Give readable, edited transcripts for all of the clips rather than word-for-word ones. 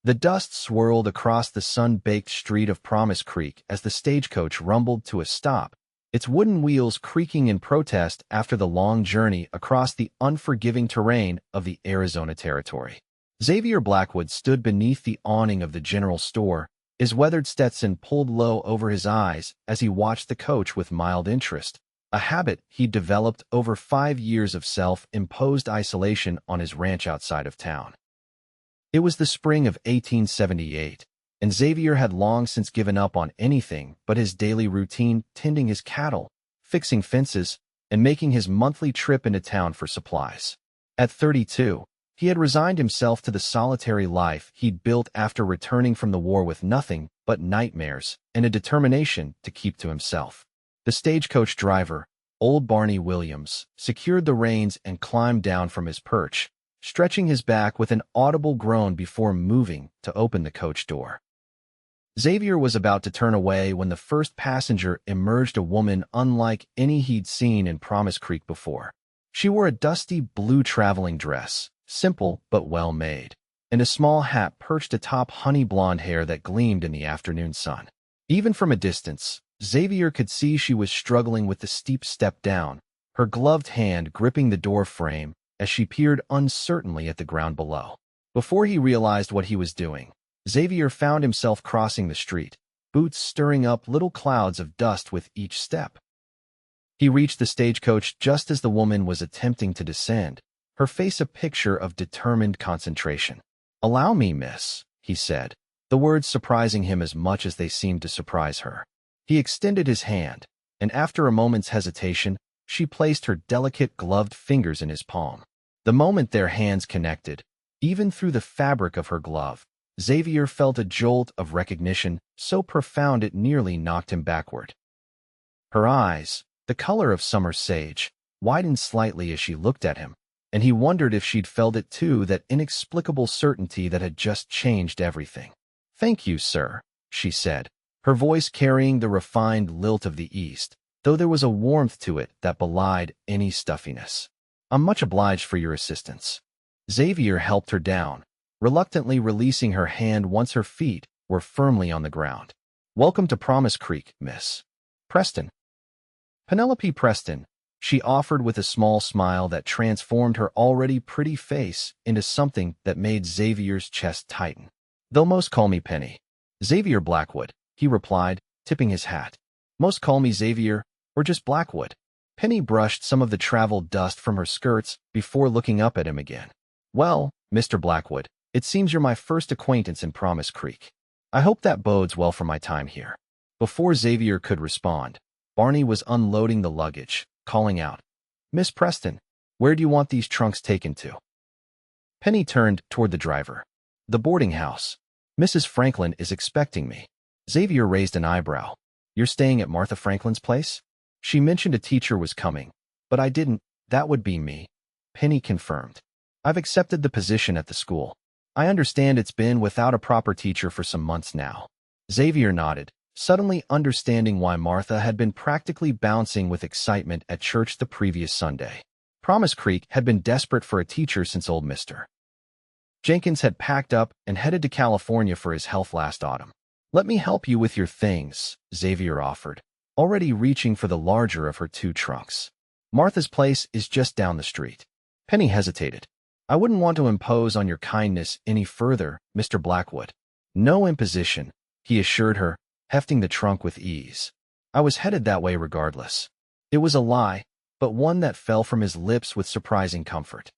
The dust swirled across the sun-baked street of Promise Creek as the stagecoach rumbled to a stop, its wooden wheels creaking in protest after the long journey across the unforgiving terrain of the Arizona Territory. Xavier Blackwood stood beneath the awning of the general store, his weathered Stetson pulled low over his eyes as he watched the coach with mild interest, a habit he'd developed over 5 years of self-imposed isolation on his ranch outside of town. It was the spring of 1878, and Xavier had long since given up on anything but his daily routine, tending his cattle, fixing fences, and making his monthly trip into town for supplies. At 32, he had resigned himself to the solitary life he'd built after returning from the war with nothing but nightmares and a determination to keep to himself. The stagecoach driver, old Barney Williams, secured the reins and climbed down from his perch, stretching his back with an audible groan before moving to open the coach door. Xavier was about to turn away when the first passenger emerged, a woman unlike any he'd seen in Promise Creek before. She wore a dusty blue traveling dress, simple but well made, and a small hat perched atop honey blonde hair that gleamed in the afternoon sun. Even from a distance, Xavier could see she was struggling with the steep step down, her gloved hand gripping the door frame as she peered uncertainly at the ground below. Before he realized what he was doing, Xavier found himself crossing the street, boots stirring up little clouds of dust with each step. He reached the stagecoach just as the woman was attempting to descend, her face a picture of determined concentration. "Allow me, miss," he said, the words surprising him as much as they seemed to surprise her. He extended his hand, and after a moment's hesitation, she placed her delicate gloved fingers in his palm. The moment their hands connected, even through the fabric of her glove, Xavier felt a jolt of recognition so profound it nearly knocked him backward. Her eyes, the color of summer sage, widened slightly as she looked at him, and he wondered if she'd felt it too, that inexplicable certainty that had just changed everything. "Thank you, sir," she said, her voice carrying the refined lilt of the East, though there was a warmth to it that belied any stuffiness. "I'm much obliged for your assistance." Xavier helped her down, reluctantly releasing her hand once her feet were firmly on the ground. "Welcome to Promise Creek, Miss Preston." "Penelope Preston," she offered with a small smile that transformed her already pretty face into something that made Xavier's chest tighten. "They'll most call me Penny." "Xavier Blackwood," he replied, tipping his hat. "Most call me Xavier, or just Blackwood." Penny brushed some of the traveled dust from her skirts before looking up at him again. "Well, Mr. Blackwood, it seems you're my first acquaintance in Promise Creek. I hope that bodes well for my time here." Before Xavier could respond, Barney was unloading the luggage, calling out, "Miss Preston, where do you want these trunks taken to?" Penny turned toward the driver. "The boarding house. Mrs. Franklin is expecting me." Xavier raised an eyebrow. "You're staying at Martha Franklin's place?" "She mentioned a teacher was coming, but I didn't." "That would be me," Penny confirmed. "I've accepted the position at the school. I understand it's been without a proper teacher for some months now." Xavier nodded, suddenly understanding why Martha had been practically bouncing with excitement at church the previous Sunday. Promise Creek had been desperate for a teacher since old Mr. Jenkins had packed up and headed to California for his health last autumn. "Let me help you with your things," Xavier offered, already reaching for the larger of her 2 trunks. "Martha's place is just down the street." Penny hesitated. "I wouldn't want to impose on your kindness any further, Mr. Blackwood." "No imposition," he assured her, hefting the trunk with ease. "I was headed that way regardless." It was a lie, but one that fell from his lips with surprising comfort.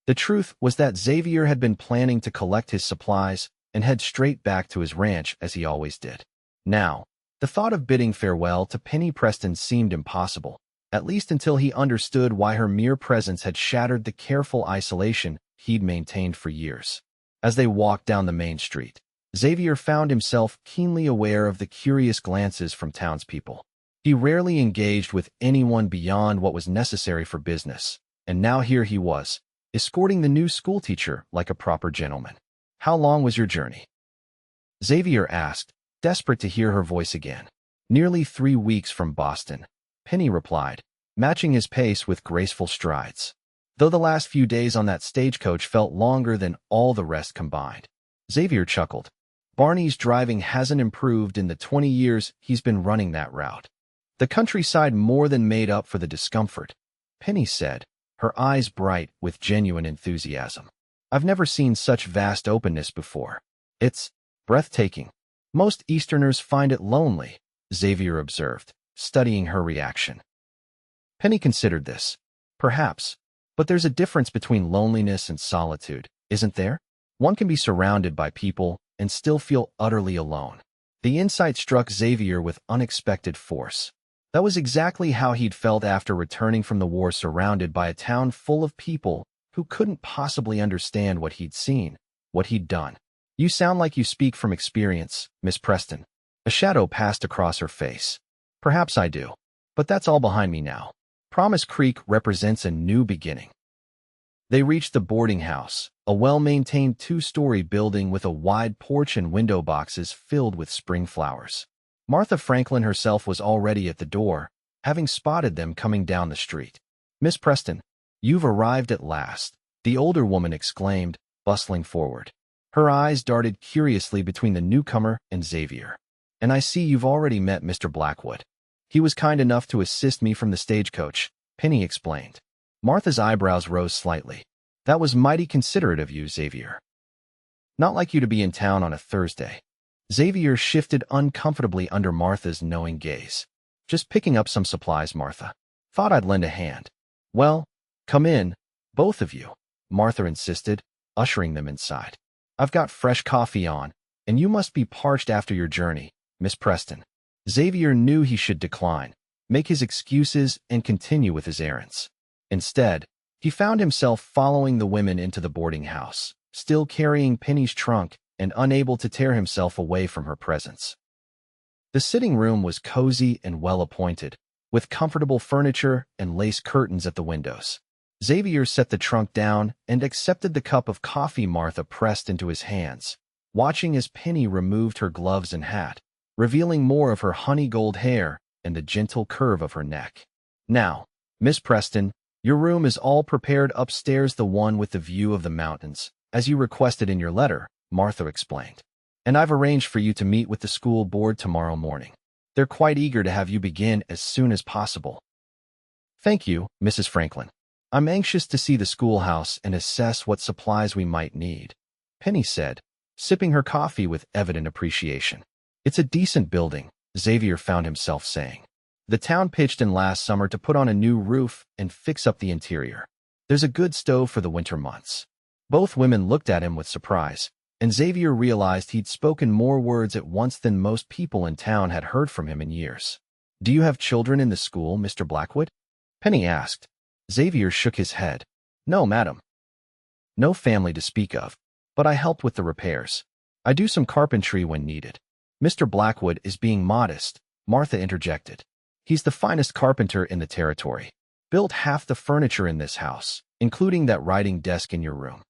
The truth was that Xavier had been planning to collect his supplies and head straight back to his ranch as he always did. Now, the thought of bidding farewell to Penny Preston seemed impossible, at least until he understood why her mere presence had shattered the careful isolation he'd maintained for years. As they walked down the main street, Xavier found himself keenly aware of the curious glances from townspeople. He rarely engaged with anyone beyond what was necessary for business, and now here he was, escorting the new schoolteacher like a proper gentleman. "How long was your journey?" Xavier asked, desperate to hear her voice again. "Nearly 3 weeks from Boston," Penny replied, matching his pace with graceful strides. Though the last few days on that stagecoach felt longer than all the rest combined. Xavier chuckled. Barney's driving hasn't improved in the 20 years he's been running that route. The countryside more than made up for the discomfort, Penny said, her eyes bright with genuine enthusiasm. I've never seen such vast openness before. It's breathtaking. Most Easterners find it lonely, Xavier observed, studying her reaction. Penny considered this. Perhaps. But there's a difference between loneliness and solitude, isn't there? One can be surrounded by people and still feel utterly alone. The insight struck Xavier with unexpected force. That was exactly how he'd felt after returning from the war, surrounded by a town full of people who couldn't possibly understand what he'd seen, what he'd done. You sound like you speak from experience, Miss Preston. A shadow passed across her face. Perhaps I do. But that's all behind me now. Promise Creek represents a new beginning. They reached the boarding house, a well-maintained 2-story building with a wide porch and window boxes filled with spring flowers. Martha Franklin herself was already at the door, having spotted them coming down the street. Miss Preston, you've arrived at last, the older woman exclaimed, bustling forward. Her eyes darted curiously between the newcomer and Xavier. And I see you've already met Mr. Blackwood. He was kind enough to assist me from the Stagecoach, Penny explained. Martha's eyebrows rose slightly. That was mighty considerate of you, Xavier. Not like you to be in town on a Thursday. Xavier shifted uncomfortably under Martha's knowing gaze. Just picking up some supplies, Martha. Thought I'd lend a hand. Well, come in, both of you, Martha insisted, ushering them inside. I've got fresh coffee on, and you must be parched after your journey, Miss Preston. Xavier knew he should decline, make his excuses, and continue with his errands. Instead, he found himself following the women into the boarding house, still carrying Penny's trunk and unable to tear himself away from her presence. The sitting room was cozy and well-appointed, with comfortable furniture and lace curtains at the windows. Xavier set the trunk down and accepted the cup of coffee Martha pressed into his hands, watching as Penny removed her gloves and hat, revealing more of her honey-gold hair and the gentle curve of her neck. Now, Miss Preston, your room is all prepared upstairs, the one with the view of the mountains, as you requested in your letter, Martha explained. And I've arranged for you to meet with the school board tomorrow morning. They're quite eager to have you begin as soon as possible. Thank you, Mrs. Franklin. I'm anxious to see the schoolhouse and assess what supplies we might need, Penny said, sipping her coffee with evident appreciation. It's a decent building, Xavier found himself saying. The town pitched in last summer to put on a new roof and fix up the interior. There's a good stove for the winter months. Both women looked at him with surprise, and Xavier realized he'd spoken more words at once than most people in town had heard from him in years. Do you have children in the school, Mr. Blackwood? Penny asked. Xavier shook his head. No, madam. No family to speak of, but I helped with the repairs. I do some carpentry when needed. Mr. Blackwood is being modest, Martha interjected. He's the finest carpenter in the territory. Built half the furniture in this house, including that writing desk in your room.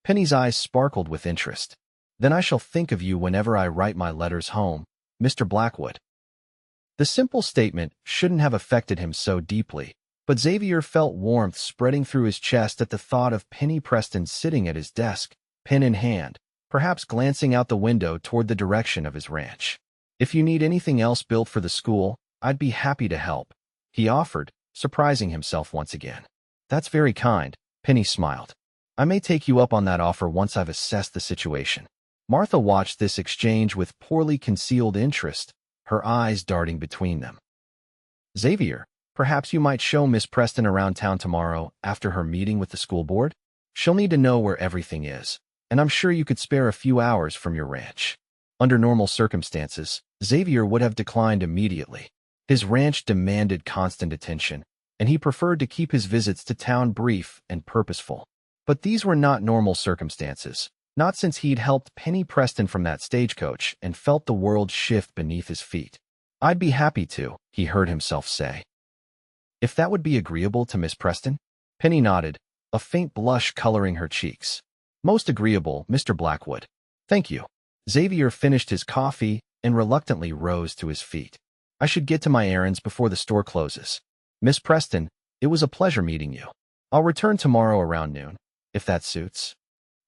Penny's eyes sparkled with interest. Then I shall think of you whenever I write my letters home, Mr. Blackwood. The simple statement shouldn't have affected him so deeply, but Xavier felt warmth spreading through his chest at the thought of Penny Preston sitting at his desk, pen in hand, perhaps glancing out the window toward the direction of his ranch. If you need anything else built for the school, I'd be happy to help, he offered, surprising himself once again. That's very kind, Penny smiled. I may take you up on that offer once I've assessed the situation. Martha watched this exchange with poorly concealed interest, her eyes darting between them. Xavier, perhaps you might show Miss Preston around town tomorrow after her meeting with the school board? She'll need to know where everything is, and I'm sure you could spare a few hours from your ranch. Under normal circumstances, Xavier would have declined immediately. His ranch demanded constant attention, and he preferred to keep his visits to town brief and purposeful. But these were not normal circumstances, not since he'd helped Penny Preston from that stagecoach and felt the world shift beneath his feet. I'd be happy to, he heard himself say. If that would be agreeable to Miss Preston? Penny nodded, a faint blush coloring her cheeks. Most agreeable, Mr. Blackwood. Thank you. Xavier finished his coffee and reluctantly rose to his feet. I should get to my errands before the store closes. Miss Preston, it was a pleasure meeting you. I'll return tomorrow around noon, if that suits.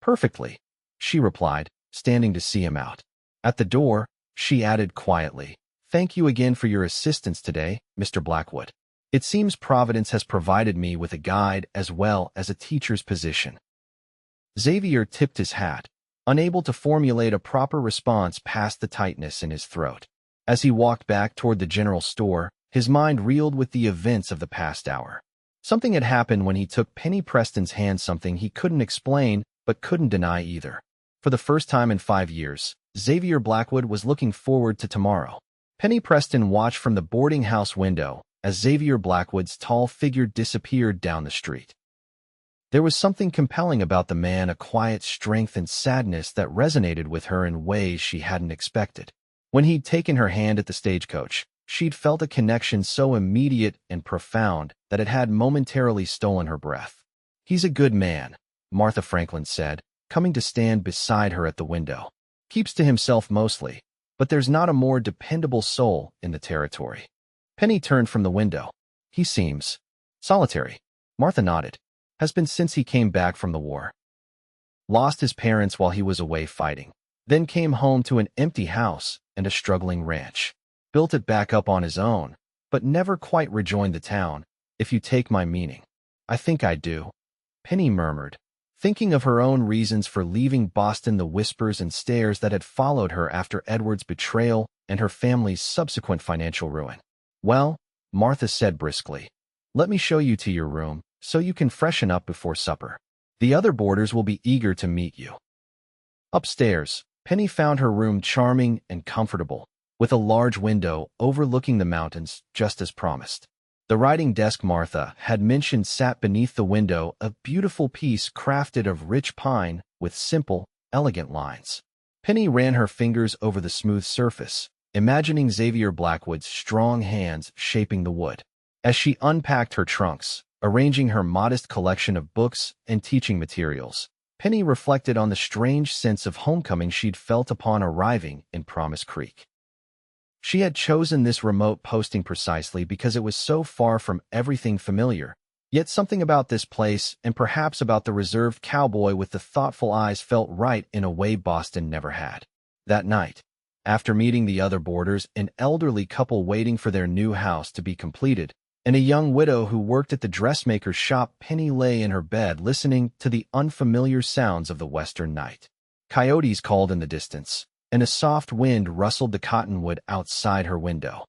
Perfectly, she replied, standing to see him out. At the door, she added quietly, "Thank you again for your assistance today, Mr. Blackwood. It seems Providence has provided me with a guide as well as a teacher's position." Xavier tipped his hat, unable to formulate a proper response past the tightness in his throat. As he walked back toward the general store, his mind reeled with the events of the past hour. Something had happened when he took Penny Preston's hand, something he couldn't explain but couldn't deny either. For the first time in 5 years, Xavier Blackwood was looking forward to tomorrow. Penny Preston watched from the boarding house window as Xavier Blackwood's tall figure disappeared down the street. There was something compelling about the man, a quiet strength and sadness that resonated with her in ways she hadn't expected. When he'd taken her hand at the Stagecoach, she'd felt a connection so immediate and profound that it had momentarily stolen her breath. "He's a good man," Martha Franklin said, coming to stand beside her at the window. "Keeps to himself mostly, but there's not a more dependable soul in the territory." Penny turned from the window. "He seems solitary." Martha nodded. "Has been since he came back from the war. Lost his parents while he was away fighting. Then came home to an empty house and a struggling ranch. Built it back up on his own, but never quite rejoined the town, if you take my meaning." "I think I do," Penny murmured, thinking of her own reasons for leaving Boston, the whispers and stares that had followed her after Edward's betrayal and her family's subsequent financial ruin. "Well," Martha said briskly, "let me show you to your room so you can freshen up before supper. The other boarders will be eager to meet you." Upstairs, Penny found her room charming and comfortable, with a large window overlooking the mountains, just as promised. The writing desk Martha had mentioned sat beneath the window, a beautiful piece crafted of rich pine with simple, elegant lines. Penny ran her fingers over the smooth surface, imagining Xavier Blackwood's strong hands shaping the wood. As she unpacked her trunks, arranging her modest collection of books and teaching materials, Penny reflected on the strange sense of homecoming she'd felt upon arriving in Promise Creek. She had chosen this remote posting precisely because it was so far from everything familiar, yet something about this place, and perhaps about the reserved cowboy with the thoughtful eyes, felt right in a way Boston never had. That night, after meeting the other boarders, an elderly couple waiting for their new house to be completed, and a young widow who worked at the dressmaker's shop, Penny lay in her bed listening to the unfamiliar sounds of the western night. Coyotes called in the distance, and a soft wind rustled the cottonwood outside her window.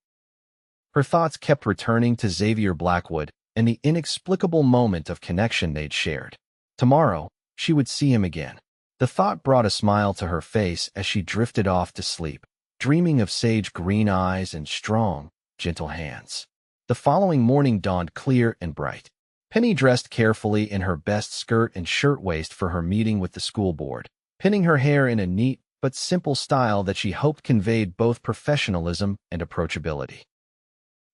Her thoughts kept returning to Xavier Blackwood and the inexplicable moment of connection they'd shared. Tomorrow, she would see him again. The thought brought a smile to her face as she drifted off to sleep, dreaming of sage green eyes and strong, gentle hands. The following morning dawned clear and bright. Penny dressed carefully in her best skirt and shirtwaist for her meeting with the school board, pinning her hair in a neat but simple style that she hoped conveyed both professionalism and approachability.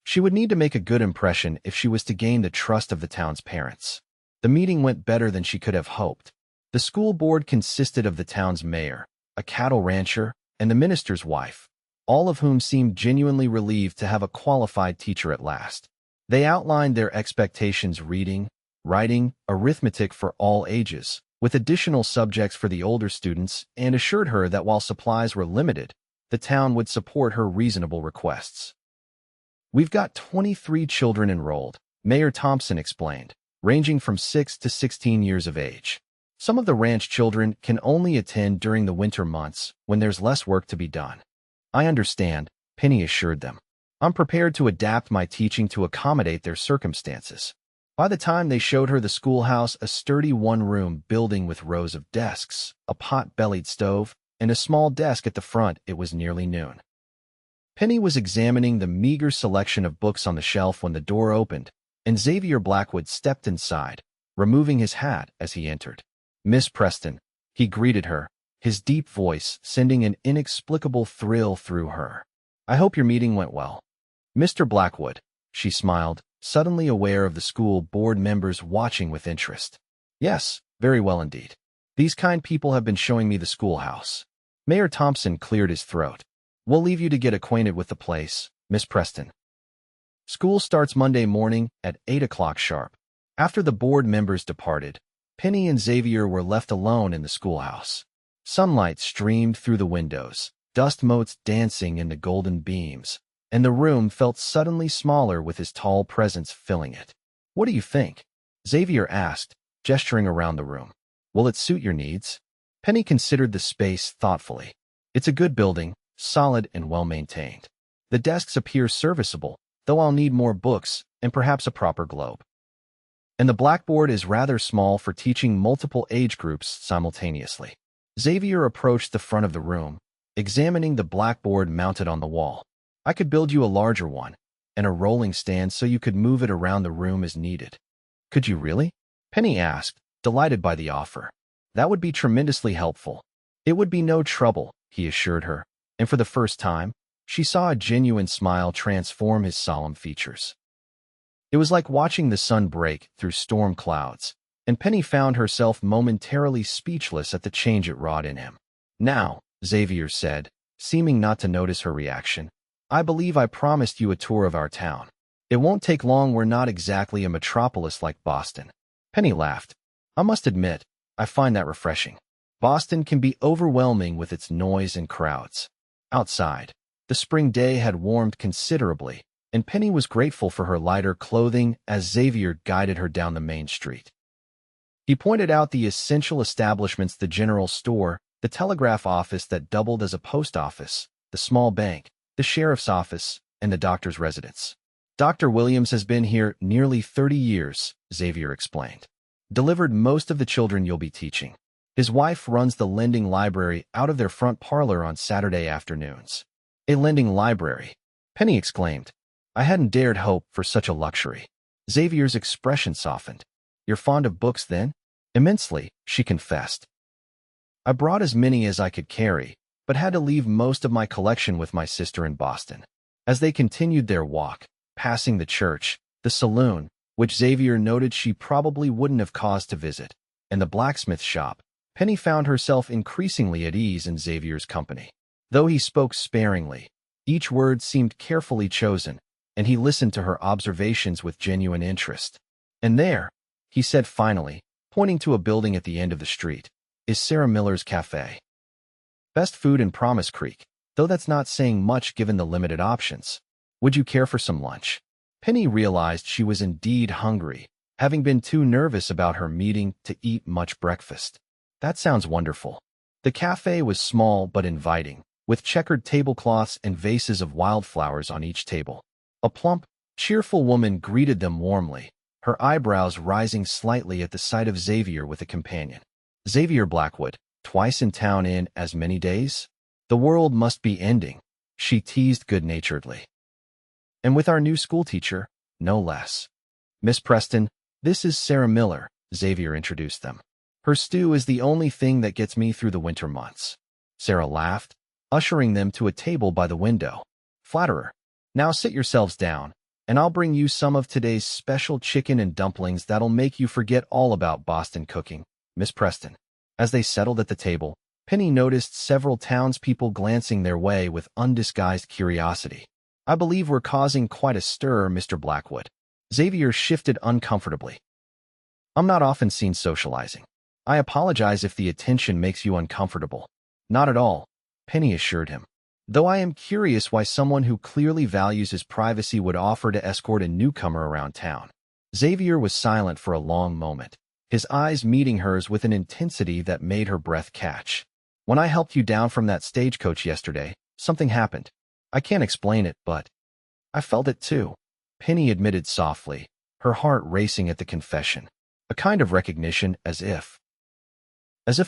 She would need to make a good impression if she was to gain the trust of the town's parents. The meeting went better than she could have hoped. The school board consisted of the town's mayor, a cattle rancher, and the minister's wife, all of whom seemed genuinely relieved to have a qualified teacher at last. They outlined their expectations: reading, writing, arithmetic for all ages, with additional subjects for the older students, and assured her that while supplies were limited, the town would support her reasonable requests. "We've got 23 children enrolled," Mayor Thompson explained, ranging from 6 to 16 years of age. "Some of the ranch children can only attend during the winter months when there's less work to be done." "I understand," Penny assured them. "I'm prepared to adapt my teaching to accommodate their circumstances." By the time they showed her the schoolhouse, a sturdy one-room building with rows of desks, a pot-bellied stove, and a small desk at the front, it was nearly noon. Penny was examining the meager selection of books on the shelf when the door opened, and Xavier Blackwood stepped inside, removing his hat as he entered. "Miss Preston," he greeted her, his deep voice sending an inexplicable thrill through her. "I hope your meeting went well." "Mr. Blackwood," she smiled, suddenly aware of the school board members watching with interest. "Yes, very well indeed. These kind people have been showing me the schoolhouse." Mayor Thompson cleared his throat. "We'll leave you to get acquainted with the place, Miss Preston. School starts Monday morning at 8 o'clock sharp." After the board members departed, Penny and Xavier were left alone in the schoolhouse. Sunlight streamed through the windows, dust motes dancing in the golden beams, and the room felt suddenly smaller with his tall presence filling it. "What do you think?" Xavier asked, gesturing around the room. "Will it suit your needs?" Penny considered the space thoughtfully. "It's a good building, solid and well-maintained. The desks appear serviceable, though I'll need more books and perhaps a proper globe. And the blackboard is rather small for teaching multiple age groups simultaneously." Xavier approached the front of the room, examining the blackboard mounted on the wall. "I could build you a larger one, and a rolling stand so you could move it around the room as needed." "Could you really?" Penny asked, delighted by the offer. "That would be tremendously helpful." "It would be no trouble," he assured her, and for the first time, she saw a genuine smile transform his solemn features. It was like watching the sun break through storm clouds, and Penny found herself momentarily speechless at the change it wrought in him. "Now," Xavier said, seeming not to notice her reaction, "I believe I promised you a tour of our town. It won't take long. We're not exactly a metropolis like Boston." Penny laughed. "I must admit, I find that refreshing. Boston can be overwhelming with its noise and crowds." Outside, the spring day had warmed considerably, and Penny was grateful for her lighter clothing as Xavier guided her down the main street. He pointed out the essential establishments: the general store, the telegraph office that doubled as a post office, the small bank, the sheriff's office, and the doctor's residence. "Dr. Williams has been here nearly 30 years, Xavier explained. "Delivered most of the children you'll be teaching. His wife runs the lending library out of their front parlor on Saturday afternoons." "A lending library?" Penny exclaimed. "I hadn't dared hope for such a luxury." Xavier's expression softened. "You're fond of books, then?" "Immensely," she confessed. "I brought as many as I could carry, but had to leave most of my collection with my sister in Boston." As they continued their walk, passing the church, the saloon, which Xavier noted she probably wouldn't have caused to visit, and the blacksmith shop, Penny found herself increasingly at ease in Xavier's company. Though he spoke sparingly, each word seemed carefully chosen, and he listened to her observations with genuine interest. "And there," he said finally, pointing to a building at the end of the street, "is Sarah Miller's cafe. Best food in Promise Creek, though that's not saying much given the limited options. Would you care for some lunch?" Penny realized she was indeed hungry, having been too nervous about her meeting to eat much breakfast. "That sounds wonderful." The cafe was small but inviting, with checkered tablecloths and vases of wildflowers on each table. A plump, cheerful woman greeted them warmly, her eyebrows rising slightly at the sight of Xavier with a companion. "Xavier Blackwood, twice in town in as many days? The world must be ending," she teased good-naturedly. "And with our new schoolteacher, no less. Miss Preston, this is Sarah Miller," Xavier introduced them. "Her stew is the only thing that gets me through the winter months." Sarah laughed, ushering them to a table by the window. "Flatterer. Now sit yourselves down, and I'll bring you some of today's special chicken and dumplings that'll make you forget all about Boston cooking, Miss Preston." As they settled at the table, Penny noticed several townspeople glancing their way with undisguised curiosity. "I believe we're causing quite a stir, Mr. Blackwood." Xavier shifted uncomfortably. "I'm not often seen socializing. I apologize if the attention makes you uncomfortable." "Not at all," Penny assured him. "Though I am curious why someone who clearly values his privacy would offer to escort a newcomer around town." Xavier was silent for a long moment, his eyes meeting hers with an intensity that made her breath catch. "When I helped you down from that stagecoach yesterday, something happened. I can't explain it, but I felt it too," Penny admitted softly, her heart racing at the confession. "A kind of recognition, as if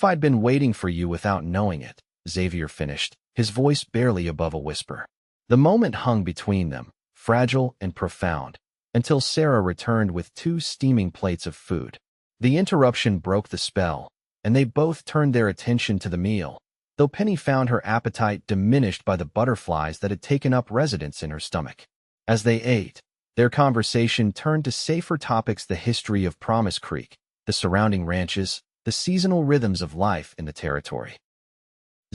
I'd been waiting for you without knowing it," Xavier finished, his voice barely above a whisper. The moment hung between them, fragile and profound, until Sarah returned with 2 steaming plates of food. The interruption broke the spell, and they both turned their attention to the meal, though Penny found her appetite diminished by the butterflies that had taken up residence in her stomach. As they ate, their conversation turned to safer topics: the history of Promise Creek, the surrounding ranches, the seasonal rhythms of life in the territory.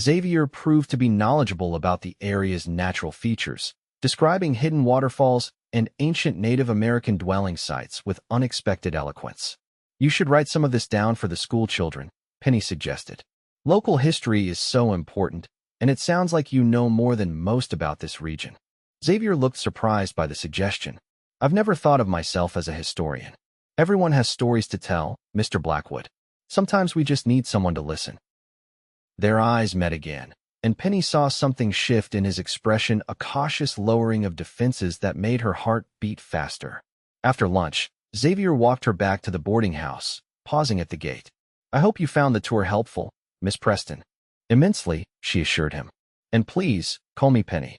Xavier proved to be knowledgeable about the area's natural features, describing hidden waterfalls and ancient Native American dwelling sites with unexpected eloquence. "You should write some of this down for the school children," Penny suggested. Local history is so important, and it sounds like you know more than most about this region. Xavier looked surprised by the suggestion. I've never thought of myself as a historian. Everyone has stories to tell, Mr. Blackwood. Sometimes we just need someone to listen. Their eyes met again, and Penny saw something shift in his expression, a cautious lowering of defenses that made her heart beat faster. After lunch, Xavier walked her back to the boarding house, pausing at the gate. I hope you found the tour helpful, Miss Preston. Immensely, she assured him. And please, call me Penny.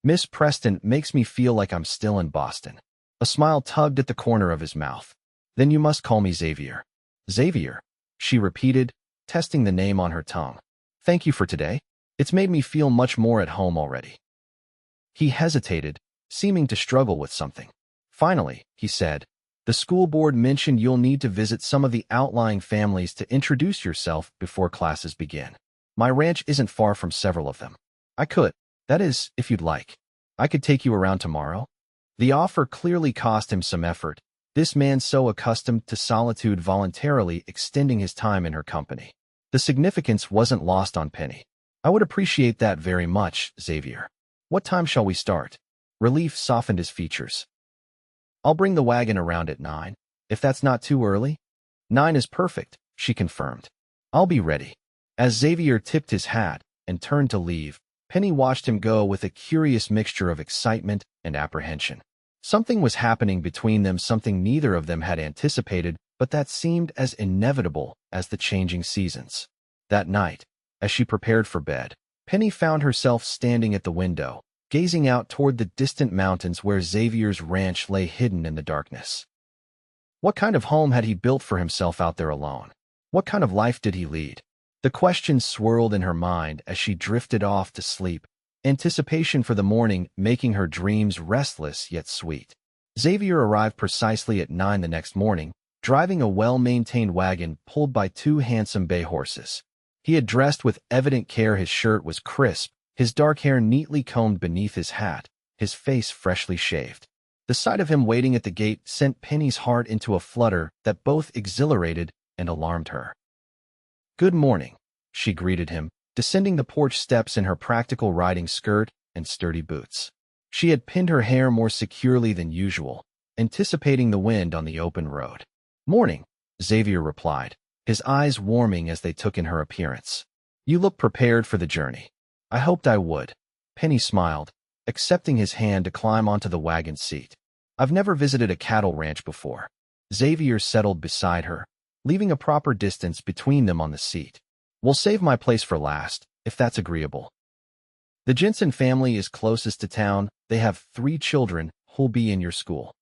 Miss Preston makes me feel like I'm still in Boston. A smile tugged at the corner of his mouth. Then you must call me Xavier. Xavier, she repeated, testing the name on her tongue. Thank you for today. It's made me feel much more at home already. He hesitated, seeming to struggle with something. Finally, he said, the school board mentioned you'll need to visit some of the outlying families to introduce yourself before classes begin. My ranch isn't far from several of them. I could, that is, if you'd like. I could take you around tomorrow. The offer clearly cost him some effort, this man so accustomed to solitude voluntarily extending his time in her company. The significance wasn't lost on Penny. I would appreciate that very much, Xavier. What time shall we start? Relief softened his features. I'll bring the wagon around at 9, if that's not too early. 9 is perfect, she confirmed. I'll be ready. As Xavier tipped his hat and turned to leave, Penny watched him go with a curious mixture of excitement and apprehension. Something was happening between them, something neither of them had anticipated, but that seemed as inevitable as the changing seasons. That night, as she prepared for bed, Penny found herself standing at the window, gazing out toward the distant mountains where Xavier's ranch lay hidden in the darkness. What kind of home had he built for himself out there alone? What kind of life did he lead? The questions swirled in her mind as she drifted off to sleep, anticipation for the morning making her dreams restless yet sweet. Xavier arrived precisely at 9 the next morning, driving a well-maintained wagon pulled by 2 handsome bay horses. He had dressed with evident care. His shirt was crisp, his dark hair neatly combed beneath his hat, his face freshly shaved. The sight of him waiting at the gate sent Penny's heart into a flutter that both exhilarated and alarmed her. Good morning, she greeted him, descending the porch steps in her practical riding skirt and sturdy boots. She had pinned her hair more securely than usual, anticipating the wind on the open road. Morning, Xavier replied, his eyes warming as they took in her appearance. You look prepared for the journey. I hoped I would. Penny smiled, accepting his hand to climb onto the wagon seat. I've never visited a cattle ranch before. Xavier settled beside her, leaving a proper distance between them on the seat. We'll save my place for last, if that's agreeable. The Jensen family is closest to town. They have 3 children who'll be in your school.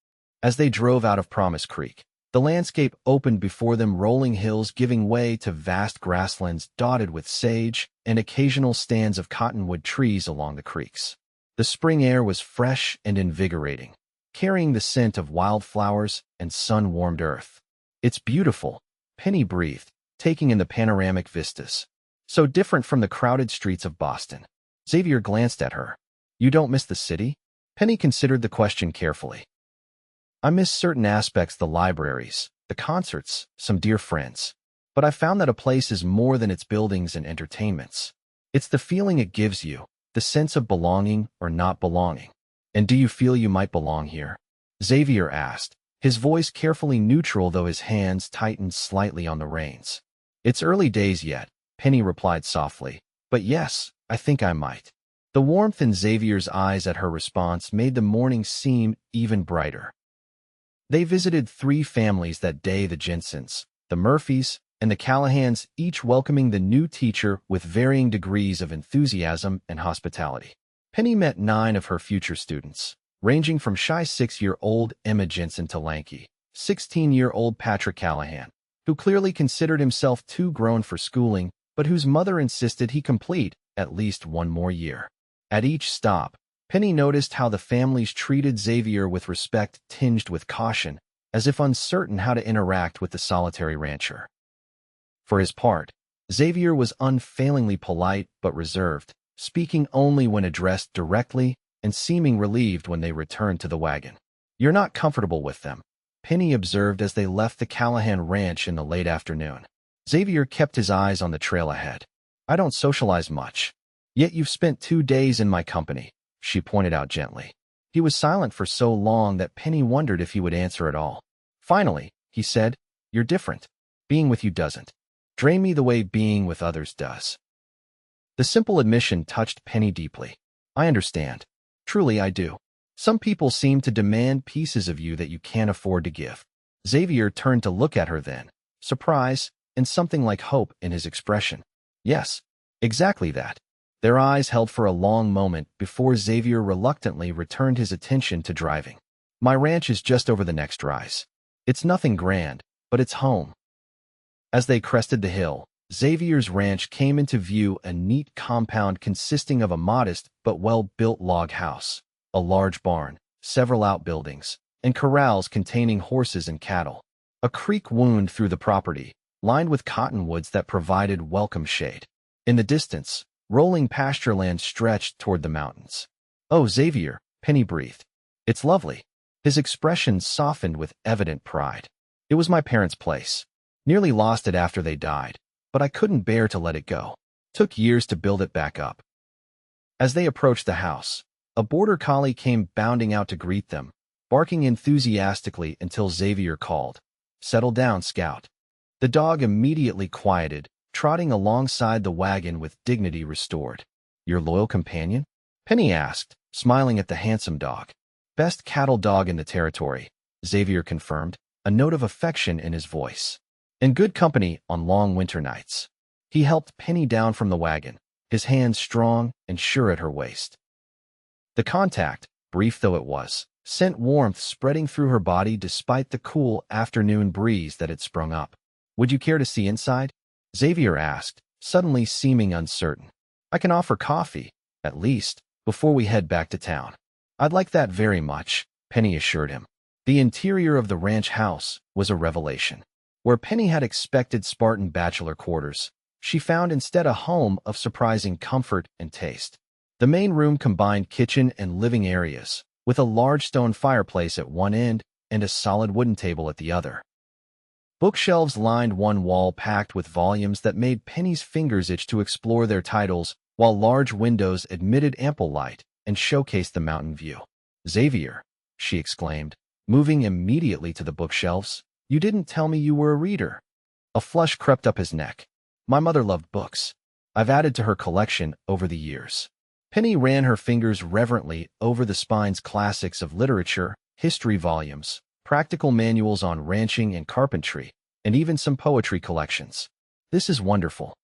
As they drove out of Promise Creek, the landscape opened before them, rolling hills giving way to vast grasslands dotted with sage and occasional stands of cottonwood trees along the creeks. The spring air was fresh and invigorating, carrying the scent of wildflowers and sun-warmed earth. It's beautiful, Penny breathed, taking in the panoramic vistas. So different from the crowded streets of Boston. Xavier glanced at her. You don't miss the city? Penny considered the question carefully. I miss certain aspects, the libraries, the concerts, some dear friends. But I found that a place is more than its buildings and entertainments. It's the feeling it gives you, the sense of belonging or not belonging. And do you feel you might belong here? Xavier asked, his voice carefully neutral though his hands tightened slightly on the reins. It's early days yet, Penny replied softly, but yes, I think I might. The warmth in Xavier's eyes at her response made the morning seem even brighter. They visited 3 families that day, the Jensens, the Murphys, and the Callahans, each welcoming the new teacher with varying degrees of enthusiasm and hospitality. Penny met 9 of her future students, ranging from shy 6-year-old Emma Jensen to lanky, 16-year-old Patrick Callahan, who clearly considered himself too grown for schooling, but whose mother insisted he complete at least 1 more year. At each stop, Penny noticed how the families treated Xavier with respect tinged with caution, as if uncertain how to interact with the solitary rancher. For his part, Xavier was unfailingly polite but reserved, speaking only when addressed directly and seeming relieved when they returned to the wagon. You're not comfortable with them, Penny observed as they left the Callahan ranch in the late afternoon. Xavier kept his eyes on the trail ahead. I don't socialize much. Yet you've spent 2 days in my company, she pointed out gently. He was silent for so long that Penny wondered if he would answer at all. Finally, he said, "You're different. Being with you doesn't drain me the way being with others does." The simple admission touched Penny deeply. I understand. Truly, I do. Some people seem to demand pieces of you that you can't afford to give. Xavier turned to look at her then, surprise and something like hope in his expression. Yes, exactly that. Their eyes held for a long moment before Xavier reluctantly returned his attention to driving. My ranch is just over the next rise. It's nothing grand, but it's home. As they crested the hill, Xavier's ranch came into view, a neat compound consisting of a modest but well-built log house, a large barn, several outbuildings, and corrals containing horses and cattle. A creek wound through the property, lined with cottonwoods that provided welcome shade. In the distance, rolling pastureland stretched toward the mountains. "Oh, Xavier," Penny breathed. "It's lovely." His expression softened with evident pride. "It was my parents' place. Nearly lost it after they died, but I couldn't bear to let it go. Took years to build it back up." As they approached the house, a border collie came bounding out to greet them, barking enthusiastically until Xavier called, "Settle down, Scout." The dog immediately quieted, trotting alongside the wagon with dignity restored. "Your loyal companion?" Penny asked, smiling at the handsome dog. "Best cattle dog in the territory," Xavier confirmed, a note of affection in his voice. "In good company on long winter nights." He helped Penny down from the wagon, his hands strong and sure at her waist. The contact, brief though it was, sent warmth spreading through her body despite the cool afternoon breeze that had sprung up. "Would you care to see inside?" Xavier asked, suddenly seeming uncertain. "I can offer coffee, at least, before we head back to town." "I'd like that very much," Penny assured him. The interior of the ranch house was a revelation. Where Penny had expected Spartan bachelor quarters, she found instead a home of surprising comfort and taste. The main room combined kitchen and living areas, with a large stone fireplace at one end and a solid wooden table at the other. Bookshelves lined one wall packed with volumes that made Penny's fingers itch to explore their titles, while large windows admitted ample light and showcased the mountain view. "Xavier," she exclaimed, moving immediately to the bookshelves, "you didn't tell me you were a reader." A flush crept up his neck. "My mother loved books. I've added to her collection over the years." Penny ran her fingers reverently over the spine's classics of literature, history volumes, practical manuals on ranching and carpentry, and even some poetry collections. "This is wonderful.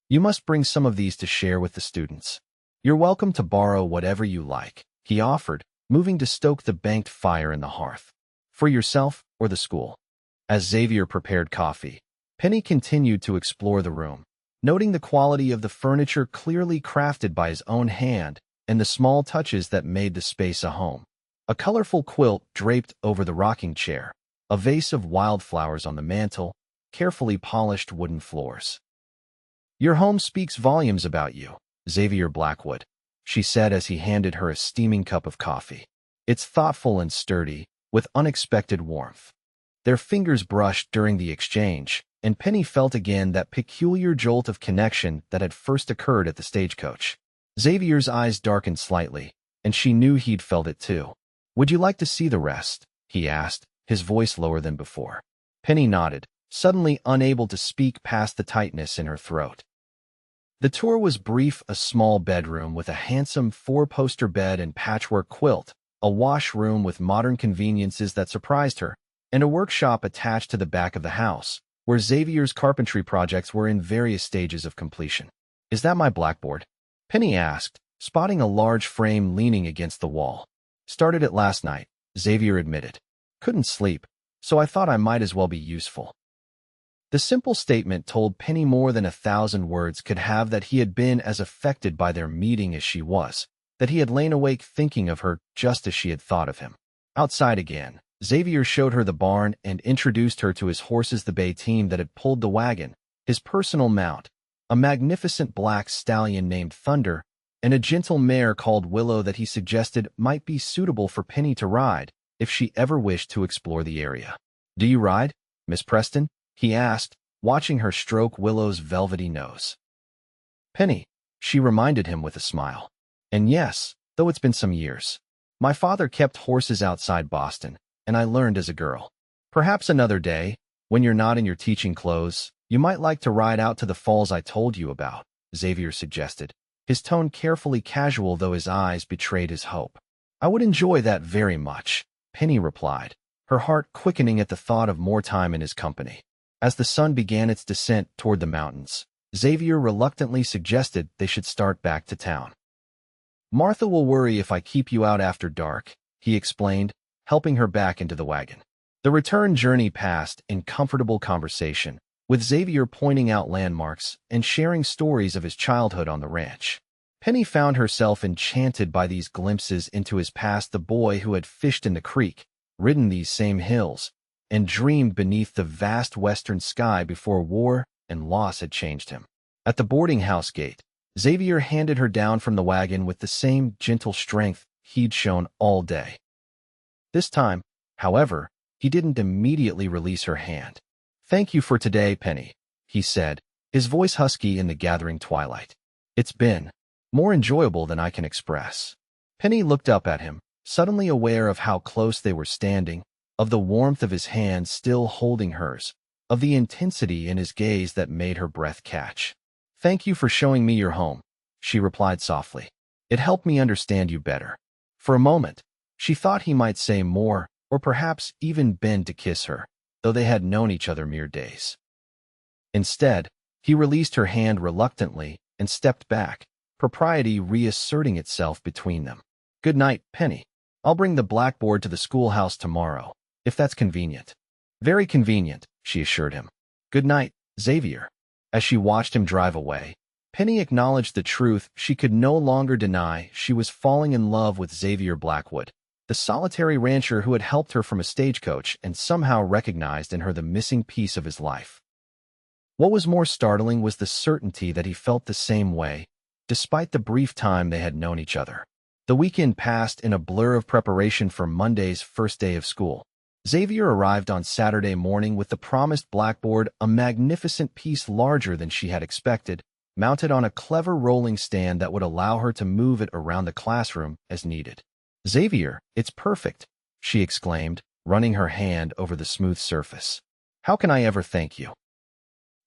You must bring some of these to share with the students." "You're welcome to borrow whatever you like," he offered, moving to stoke the banked fire in the hearth. "For yourself or the school." As Xavier prepared coffee, Penny continued to explore the room, noting the quality of the furniture clearly crafted by his own hand and the small touches that made the space a home. A colorful quilt draped over the rocking chair, a vase of wildflowers on the mantel, carefully polished wooden floors. "Your home speaks volumes about you, Xavier Blackwood," she said as he handed her a steaming cup of coffee. "It's thoughtful and sturdy, with unexpected warmth." Their fingers brushed during the exchange, and Penny felt again that peculiar jolt of connection that had first occurred at the Stagecoach. Xavier's eyes darkened slightly, and she knew he'd felt it too. "Would you like to see the rest?" he asked, his voice lower than before. Penny nodded, suddenly unable to speak past the tightness in her throat. The tour was brief: a small bedroom with a handsome four-poster bed and patchwork quilt, a washroom with modern conveniences that surprised her, and a workshop attached to the back of the house, where Xavier's carpentry projects were in various stages of completion. "Is that my blackboard?" Penny asked, spotting a large frame leaning against the wall. "Started it last night," Xavier admitted. "Couldn't sleep, so I thought I might as well be useful." The simple statement told Penny more than 1,000 words could have that he had been as affected by their meeting as she was, that he had lain awake thinking of her just as she had thought of him. Outside again, Xavier showed her the barn and introduced her to his horses, the bay team that had pulled the wagon, his personal mount, a magnificent black stallion named Thunder, and a gentle mare called Willow that he suggested might be suitable for Penny to ride if she ever wished to explore the area. "Do you ride, Miss Preston?" he asked, watching her stroke Willow's velvety nose. Penny, she reminded him with a smile. And yes, though it's been some years. My father kept horses outside Boston, and I learned as a girl. Perhaps another day, when you're not in your teaching clothes, you might like to ride out to the falls I told you about, Xavier suggested, his tone carefully casual though his eyes betrayed his hope. I would enjoy that very much, Penny replied, her heart quickening at the thought of more time in his company. As the sun began its descent toward the mountains, Xavier reluctantly suggested they should start back to town. Martha will worry if I keep you out after dark, he explained, helping her back into the wagon. The return journey passed in comfortable conversation, with Xavier pointing out landmarks and sharing stories of his childhood on the ranch. Penny found herself enchanted by these glimpses into his past, the boy who had fished in the creek, ridden these same hills, and dreamed beneath the vast western sky before war and loss had changed him. At the boarding house gate, Xavier handed her down from the wagon with the same gentle strength he'd shown all day. This time, however, he didn't immediately release her hand. "Thank you for today, Penny," he said, his voice husky in the gathering twilight. "It's been more enjoyable than I can express." Penny looked up at him, suddenly aware of how close they were standing, of the warmth of his hand still holding hers, of the intensity in his gaze that made her breath catch. "Thank you for showing me your home," she replied softly. "It helped me understand you better." For a moment, she thought he might say more, or perhaps even bend to kiss her, though they had known each other mere days. Instead, he released her hand reluctantly and stepped back, propriety reasserting itself between them. "Good night, Penny. I'll bring the blackboard to the schoolhouse tomorrow, if that's convenient." "Very convenient," she assured him. "Good night, Xavier." As she watched him drive away, Penny acknowledged the truth she could no longer deny. She was falling in love with Xavier Blackwood, the solitary rancher who had helped her from a stagecoach and somehow recognized in her the missing piece of his life. What was more startling was the certainty that he felt the same way, despite the brief time they had known each other. The weekend passed in a blur of preparation for Monday's first day of school. Xavier arrived on Saturday morning with the promised blackboard, a magnificent piece larger than she had expected, mounted on a clever rolling stand that would allow her to move it around the classroom as needed. "Xavier, it's perfect," she exclaimed, running her hand over the smooth surface. "How can I ever thank you?"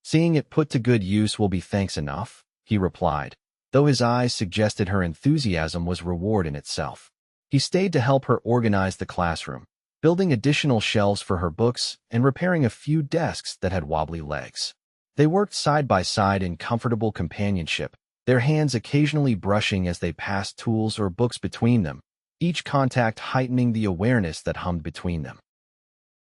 "Seeing it put to good use will be thanks enough," he replied, though his eyes suggested her enthusiasm was reward in itself. He stayed to help her organize the classroom, building additional shelves for her books and repairing a few desks that had wobbly legs. They worked side by side in comfortable companionship, their hands occasionally brushing as they passed tools or books between them, each contact heightening the awareness that hummed between them.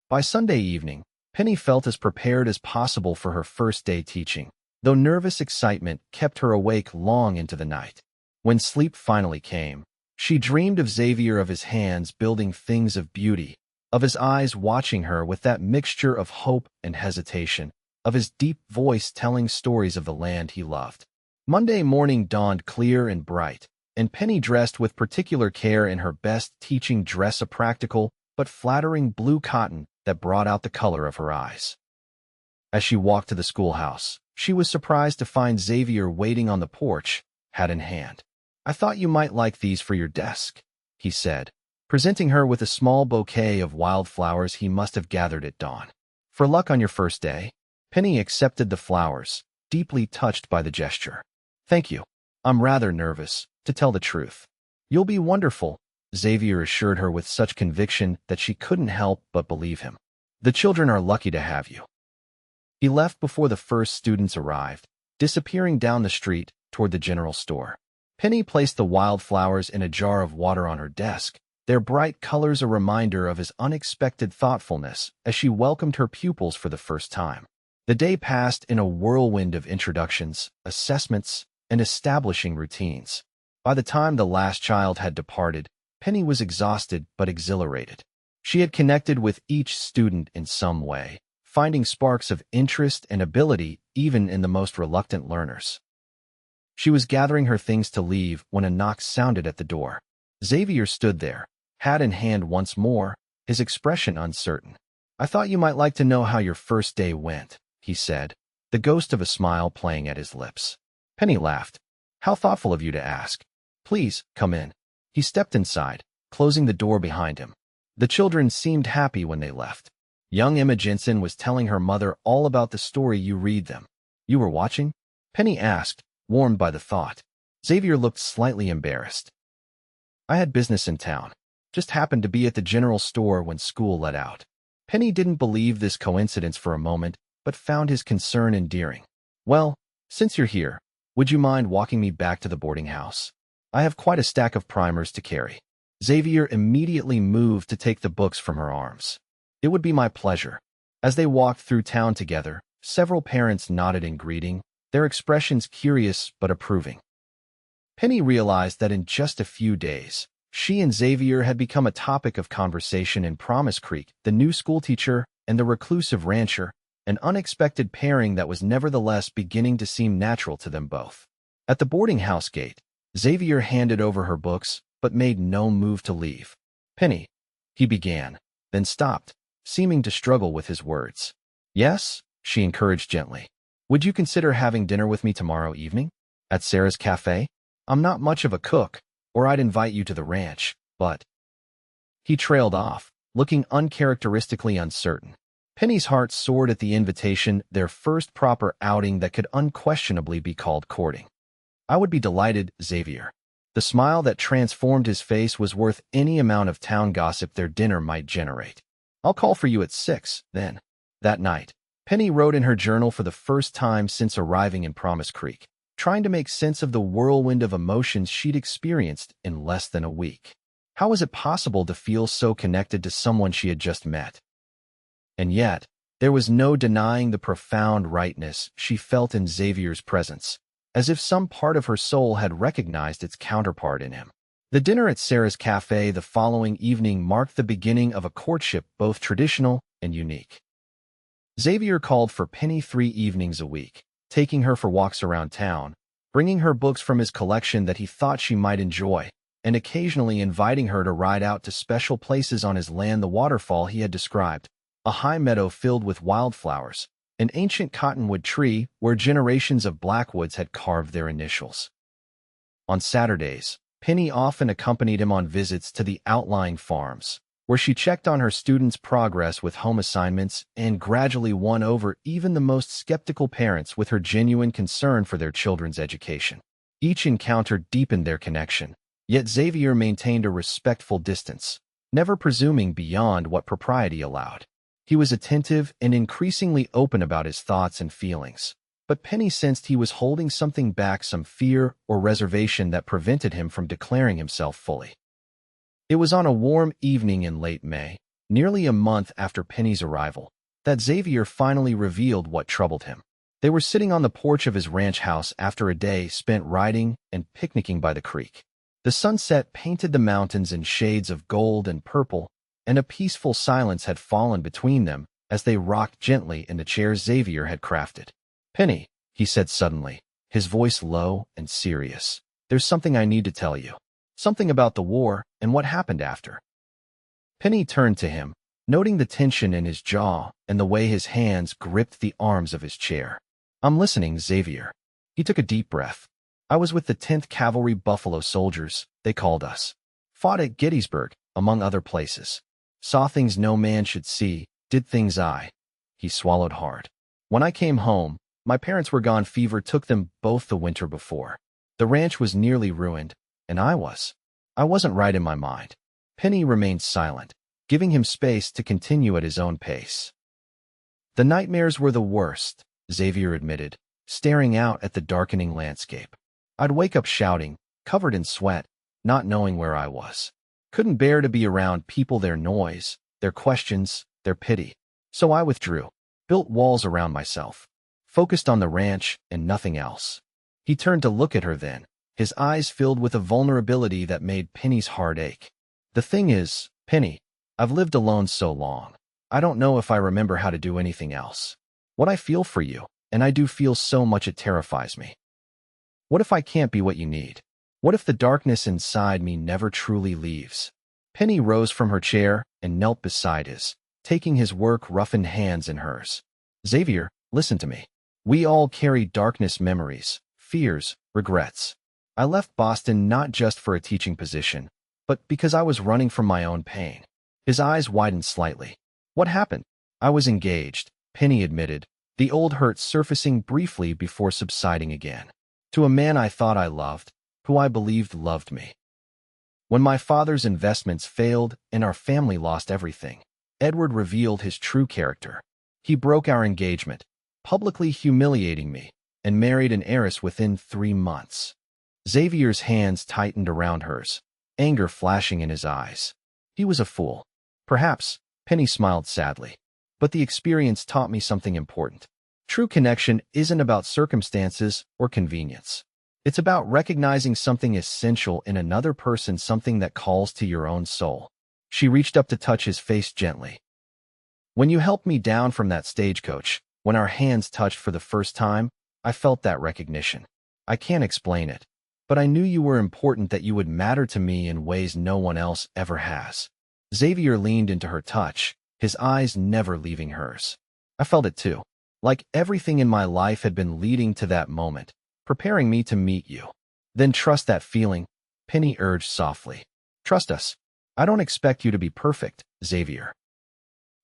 By Sunday evening, Penny felt as prepared as possible for her first day teaching, though nervous excitement kept her awake long into the night. When sleep finally came, she dreamed of Xavier, of his hands building things of beauty, of his eyes watching her with that mixture of hope and hesitation, of his deep voice telling stories of the land he loved. Monday morning dawned clear and bright, and Penny dressed with particular care in her best teaching dress, a practical but flattering blue cotton that brought out the color of her eyes. As she walked to the schoolhouse, she was surprised to find Xavier waiting on the porch, hat in hand. "I thought you might like these for your desk," he said, presenting her with a small bouquet of wildflowers he must have gathered at dawn. "For luck on your first day." Penny accepted the flowers, deeply touched by the gesture. "Thank you. I'm rather nervous, to tell the truth." "You'll be wonderful," Xavier assured her with such conviction that she couldn't help but believe him. "The children are lucky to have you." He left before the first students arrived, disappearing down the street toward the general store. Penny placed the wildflowers in a jar of water on her desk, their bright colors a reminder of his unexpected thoughtfulness as she welcomed her pupils for the first time. The day passed in a whirlwind of introductions, assessments, and establishing routines. By the time the last child had departed, Penny was exhausted but exhilarated. She had connected with each student in some way, finding sparks of interest and ability even in the most reluctant learners. She was gathering her things to leave when a knock sounded at the door. Xavier stood there, hat in hand once more, his expression uncertain. "I thought you might like to know how your first day went," he said, the ghost of a smile playing at his lips. Penny laughed. How thoughtful of you to ask. Please, come in. He stepped inside, closing the door behind him. The children seemed happy when they left. Young Emma Jensen was telling her mother all about the story you read them. You were watching? Penny asked, warmed by the thought. Xavier looked slightly embarrassed. I had business in town. Just happened to be at the general store when school let out. Penny didn't believe this coincidence for a moment, but found his concern endearing. Well, since you're here, would you mind walking me back to the boarding house? I have quite a stack of primers to carry. Xavier immediately moved to take the books from her arms. It would be my pleasure. As they walked through town together, several parents nodded in greeting, their expressions curious but approving. Penny realized that in just a few days, she and Xavier had become a topic of conversation in Promise Creek, the new schoolteacher and the reclusive rancher, an unexpected pairing that was nevertheless beginning to seem natural to them both. At the boarding house gate, Xavier handed over her books, but made no move to leave. Penny, he began, then stopped, seeming to struggle with his words. Yes, she encouraged gently. Would you consider having dinner with me tomorrow evening? At Sarah's cafe? I'm not much of a cook, or I'd invite you to the ranch, but... He trailed off, looking uncharacteristically uncertain. Penny's heart soared at the invitation, their first proper outing that could unquestionably be called courting. I would be delighted, Xavier. The smile that transformed his face was worth any amount of town gossip their dinner might generate. I'll call for you at 6, then. That night, Penny wrote in her journal for the first time since arriving in Promise Creek, trying to make sense of the whirlwind of emotions she'd experienced in less than a week. How was it possible to feel so connected to someone she had just met? And yet, there was no denying the profound rightness she felt in Xavier's presence, as if some part of her soul had recognized its counterpart in him. The dinner at Sarah's cafe the following evening marked the beginning of a courtship both traditional and unique. Xavier called for Penny 3 evenings a week, taking her for walks around town, bringing her books from his collection that he thought she might enjoy, and occasionally inviting her to ride out to special places on his land, the waterfall he had described, a high meadow filled with wildflowers, an ancient cottonwood tree where generations of Blackwoods had carved their initials. On Saturdays, Penny often accompanied him on visits to the outlying farms, where she checked on her students' progress with home assignments and gradually won over even the most skeptical parents with her genuine concern for their children's education. Each encounter deepened their connection, yet Xavier maintained a respectful distance, never presuming beyond what propriety allowed. He was attentive and increasingly open about his thoughts and feelings, but Penny sensed he was holding something back, some fear or reservation that prevented him from declaring himself fully. It was on a warm evening in late May, nearly a month after Penny's arrival, that Xavier finally revealed what troubled him. They were sitting on the porch of his ranch house after a day spent riding and picnicking by the creek. The sunset painted the mountains in shades of gold and purple, and a peaceful silence had fallen between them as they rocked gently in the chairs Xavier had crafted. Penny, he said suddenly, his voice low and serious, there's something I need to tell you. Something about the war and what happened after. Penny turned to him, noting the tension in his jaw and the way his hands gripped the arms of his chair. I'm listening, Xavier. He took a deep breath. I was with the 10th Cavalry Buffalo Soldiers, they called us. Fought at Gettysburg, among other places. Saw things no man should see, did things I. He swallowed hard. When I came home, my parents were gone. Fever took them both the winter before. The ranch was nearly ruined, and I wasn't right in my mind. Penny remained silent, giving him space to continue at his own pace. The nightmares were the worst, Xavier admitted, staring out at the darkening landscape. I'd wake up shouting, covered in sweat, not knowing where I was. Couldn't bear to be around people, their noise, their questions, their pity. So I withdrew, built walls around myself, focused on the ranch and nothing else. He turned to look at her then, his eyes filled with a vulnerability that made Penny's heart ache. The thing is, Penny, I've lived alone so long. I don't know if I remember how to do anything else. What I feel for you, and I do feel so much it terrifies me. What if I can't be what you need? What if the darkness inside me never truly leaves? Penny rose from her chair and knelt beside his, taking his work-roughened hands in hers. Xavier, listen to me. We all carry darkness memories, fears, regrets. I left Boston not just for a teaching position, but because I was running from my own pain. His eyes widened slightly. What happened? I was engaged, Penny admitted, the old hurt surfacing briefly before subsiding again. To a man I thought I loved, who I believed loved me. When my father's investments failed and our family lost everything, Edward revealed his true character. He broke our engagement, publicly humiliating me, and married an heiress within 3 months. Xavier's hands tightened around hers, anger flashing in his eyes. He was a fool. Perhaps, Penny smiled sadly. But the experience taught me something important. True connection isn't about circumstances or convenience. It's about recognizing something essential in another person, something that calls to your own soul. She reached up to touch his face gently. When you helped me down from that stagecoach, when our hands touched for the first time, I felt that recognition. I can't explain it, but I knew you were important, that you would matter to me in ways no one else ever has. Xavier leaned into her touch, his eyes never leaving hers. I felt it too. Like everything in my life had been leading to that moment, preparing me to meet you. Then trust that feeling, Penny urged softly. Trust us. I don't expect you to be perfect, Xavier.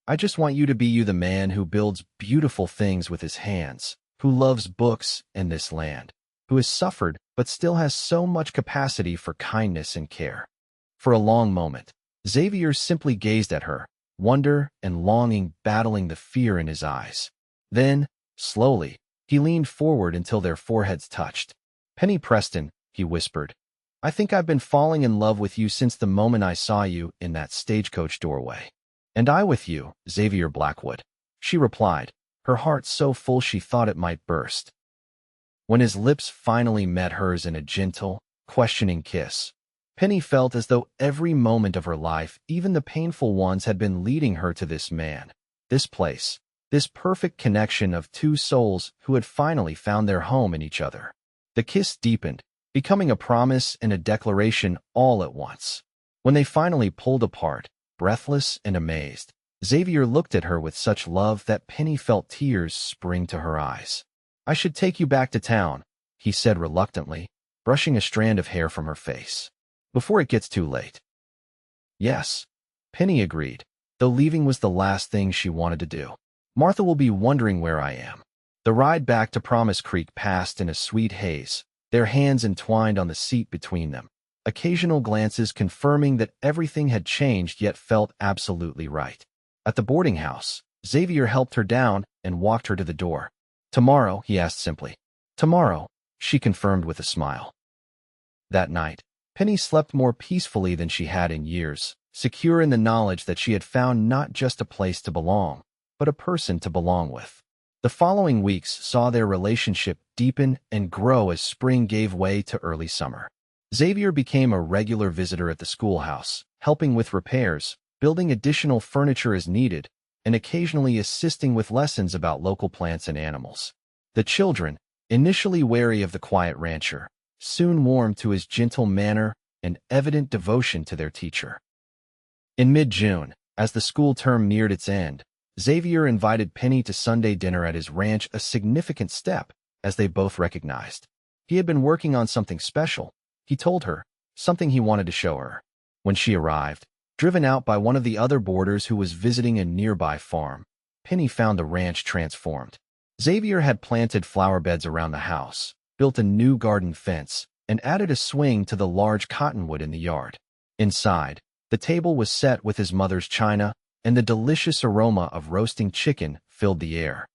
I just want you to be you, the man who builds beautiful things with his hands, who loves books and this land, who has suffered but still has so much capacity for kindness and care. For a long moment, Xavier simply gazed at her, wonder and longing battling the fear in his eyes. Then, slowly, he leaned forward until their foreheads touched. Penny Preston, he whispered, I think I've been falling in love with you since the moment I saw you in that stagecoach doorway. And I with you, Xavier Blackwood, she replied, her heart so full she thought it might burst. When his lips finally met hers in a gentle, questioning kiss, Penny felt as though every moment of her life, even the painful ones, had been leading her to this man, this place, this perfect connection of two souls who had finally found their home in each other. The kiss deepened, becoming a promise and a declaration all at once. When they finally pulled apart, breathless and amazed, Xavier looked at her with such love that Penny felt tears spring to her eyes. I should take you back to town, he said reluctantly, brushing a strand of hair from her face. Before it gets too late. Yes, Penny agreed, though leaving was the last thing she wanted to do. Martha will be wondering where I am. The ride back to Promise Creek passed in a sweet haze, their hands entwined on the seat between them, occasional glances confirming that everything had changed yet felt absolutely right. At the boarding house, Xavier helped her down and walked her to the door. Tomorrow, he asked simply. Tomorrow, she confirmed with a smile. That night, Penny slept more peacefully than she had in years, secure in the knowledge that she had found not just a place to belong, but a person to belong with. The following weeks saw their relationship deepen and grow as spring gave way to early summer. Xavier became a regular visitor at the schoolhouse, helping with repairs, building additional furniture as needed, and occasionally assisting with lessons about local plants and animals. The children, initially wary of the quiet rancher, soon warmed to his gentle manner and evident devotion to their teacher. In mid-June, as the school term neared its end, Xavier invited Penny to Sunday dinner at his ranch, a significant step, as they both recognized. He had been working on something special, he told her, something he wanted to show her. When she arrived, driven out by one of the other boarders who was visiting a nearby farm, Penny found the ranch transformed. Xavier had planted flower beds around the house, built a new garden fence, and added a swing to the large cottonwood in the yard. Inside, the table was set with his mother's china, and the delicious aroma of roasting chicken filled the air.